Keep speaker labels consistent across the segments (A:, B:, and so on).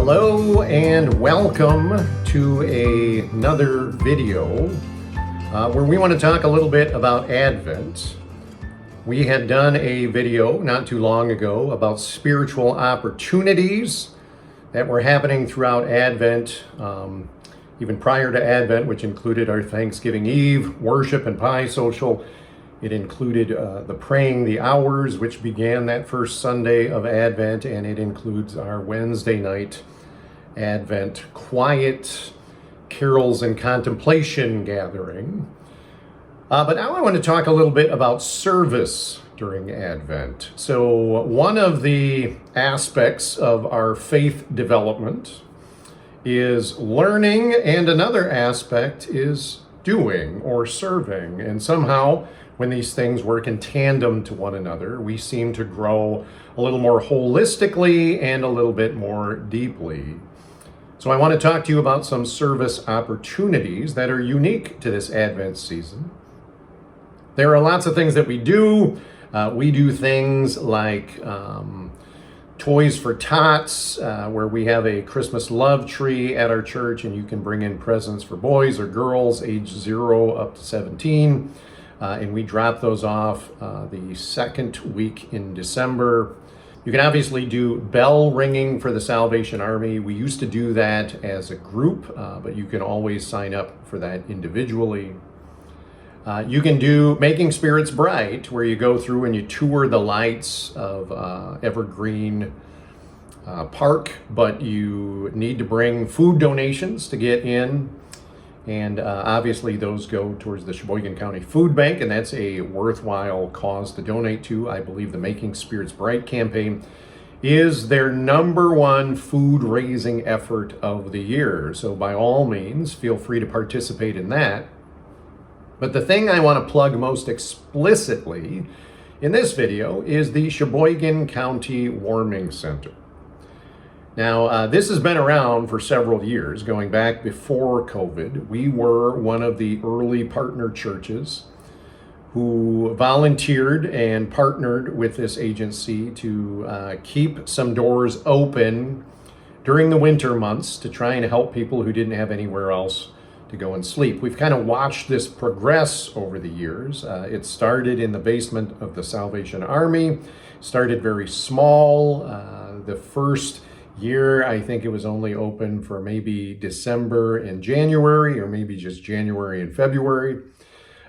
A: Hello and welcome to another video where we want to talk a little bit about Advent. We had done a video not too long ago about spiritual opportunities that were happening throughout Advent, even prior to Advent, which included our Thanksgiving Eve worship and pie social. It included the Praying the Hours, which began that first Sunday of Advent, and it includes our Wednesday night Advent quiet carols and contemplation gathering. But now I want to talk a little bit about service during Advent. So one of the aspects of our faith development is learning, and another aspect is doing or serving. And somehow, when these things work in tandem to one another, we seem to grow a little more holistically and a little bit more deeply. So I want to talk to you about some service opportunities that are unique to this Advent season. There are lots of things that we do. We do things like Toys for Tots, where we have a Christmas love tree at our church, and you can bring in presents for boys or girls age 0 up to 17. And we drop those off the second week in December. You can obviously do bell ringing for the Salvation Army. We used to do that as a group, but you can always sign up for that individually. You can do Making Spirits Bright, where you go through and you tour the lights of Evergreen Park, but you need to bring food donations to get in. And obviously those go towards the Sheboygan County Food Bank, and that's a worthwhile cause to donate to. I believe the Making Spirits Bright campaign is their #1 food raising effort of the year. So by all means, feel free to participate in that. But the thing I want to plug most explicitly in this video is the Sheboygan County Warming Center. Now, this has been around for several years, going back before COVID. We were one of the early partner churches who volunteered and partnered with this agency to keep some doors open during the winter months to try and help people who didn't have anywhere else to go and sleep. We've kind of watched this progress over the years. It started in the basement of the Salvation Army, started very small. The first year, I think it was only open for maybe December and January, or maybe just January and February.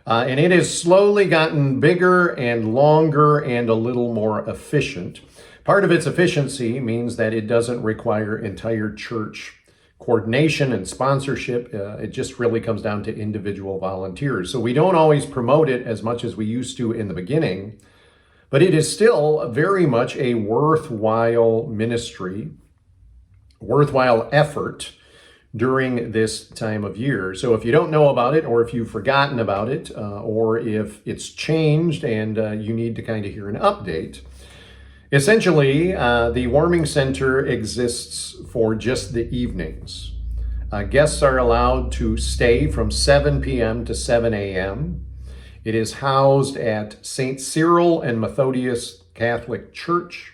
A: And it has slowly gotten bigger and longer and a little more efficient. Part of its efficiency means that it doesn't require entire church coordination and sponsorship. It just really comes down to individual volunteers. So we don't always promote it as much as we used to in the beginning, but it is still very much a worthwhile ministry, worthwhile effort during this time of year. So if you don't know about it, or if you've forgotten about it, or if it's changed and you need to kind of hear an update, essentially the Warming Center exists for just the evenings. Guests are allowed to stay from 7 p.m. to 7 a.m. It is housed at St. Cyril and Methodius Catholic Church.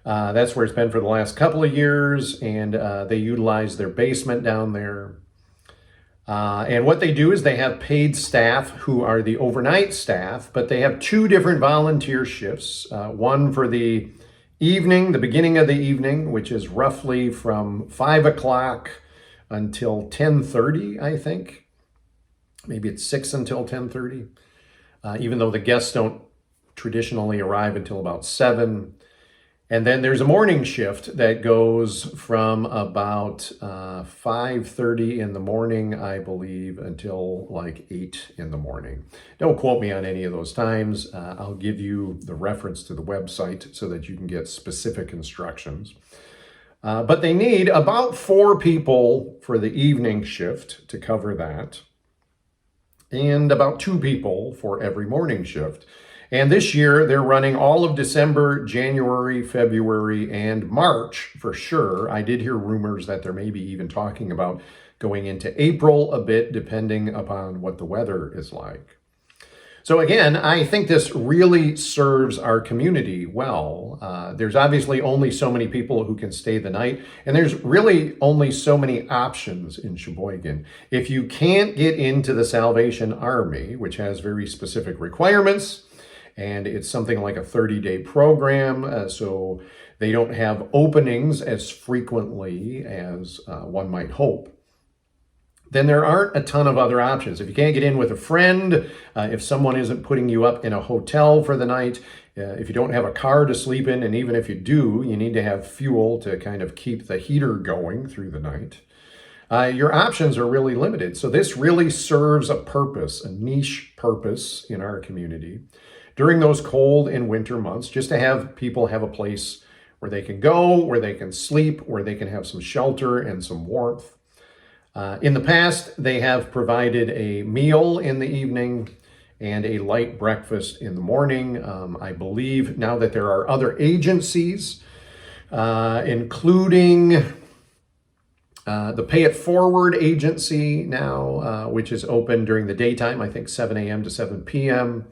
A: That's where it's been for the last couple of years, and they utilize their basement down there. And what they do is they have paid staff who are the overnight staff, but they have 2 different volunteer shifts. One for the evening, the beginning of the evening, which is roughly from 5 o'clock until 10:30, I think. Maybe it's 6 until 10:30, even though the guests don't traditionally arrive until about 7. And then there's a morning shift that goes from about 5:30 in the morning, I believe, until like 8 in the morning. Don't quote me on any of those times. I'll give you the reference to the website so that you can get specific instructions. But they need about 4 people for the evening shift to cover that, and about 2 people for every morning shift. And this year, they're running all of December, January, February, and March for sure. I did hear rumors that they're maybe even talking about going into April a bit, depending upon what the weather is like. So again, I think this really serves our community well. There's obviously only so many people who can stay the night, and there's really only so many options in Sheboygan. If you can't get into the Salvation Army, which has very specific requirements, and it's something like a 30-day program, so they don't have openings as frequently as one might hope, then there aren't a ton of other options. If you can't get in with a friend, if someone isn't putting you up in a hotel for the night, if you don't have a car to sleep in, and even if you do, you need to have fuel to kind of keep the heater going through the night, your options are really limited. So this really serves a purpose, a niche purpose in our community during those cold and winter months, just to have people have a place where they can go, where they can sleep, where they can have some shelter and some warmth. In the past, they have provided a meal in the evening and a light breakfast in the morning. I believe now that there are other agencies, including the Pay It Forward agency now, which is open during the daytime, I think 7 a.m. to 7 p.m.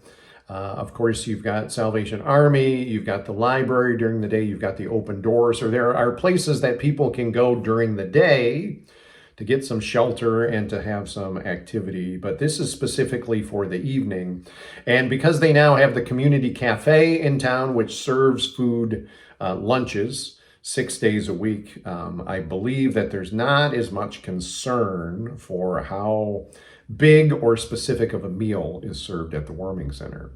A: Of course, you've got Salvation Army, you've got the library during the day, you've got the Open Door. So there are places that people can go during the day to get some shelter and to have some activity. But this is specifically for the evening. And because they now have the community cafe in town, which serves food, lunches 6 days a week, I believe that there's not as much concern for how big or specific of a meal is served at the Warming Center.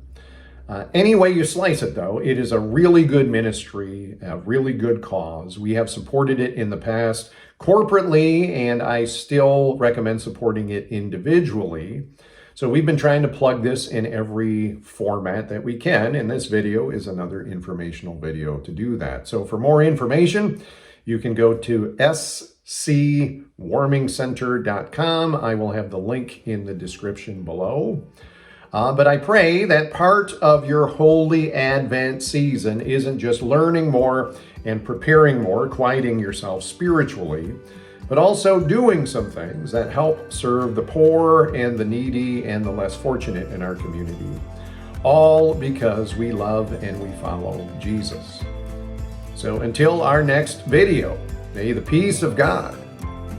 A: Any way you slice it, though, it is a really good ministry, a really good cause. We have supported it in the past corporately, and I still recommend supporting it individually. So we've been trying to plug this in every format that we can, and this video is another informational video to do that. So for more information, you can go to scwarmingcenter.com. I will have the link in the description below. But I pray that part of your Holy Advent season isn't just learning more and preparing more, quieting yourself spiritually, but also doing some things that help serve the poor and the needy and the less fortunate in our community, all because we love and we follow Jesus. So until our next video, may the peace of God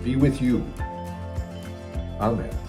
A: be with you. Amen.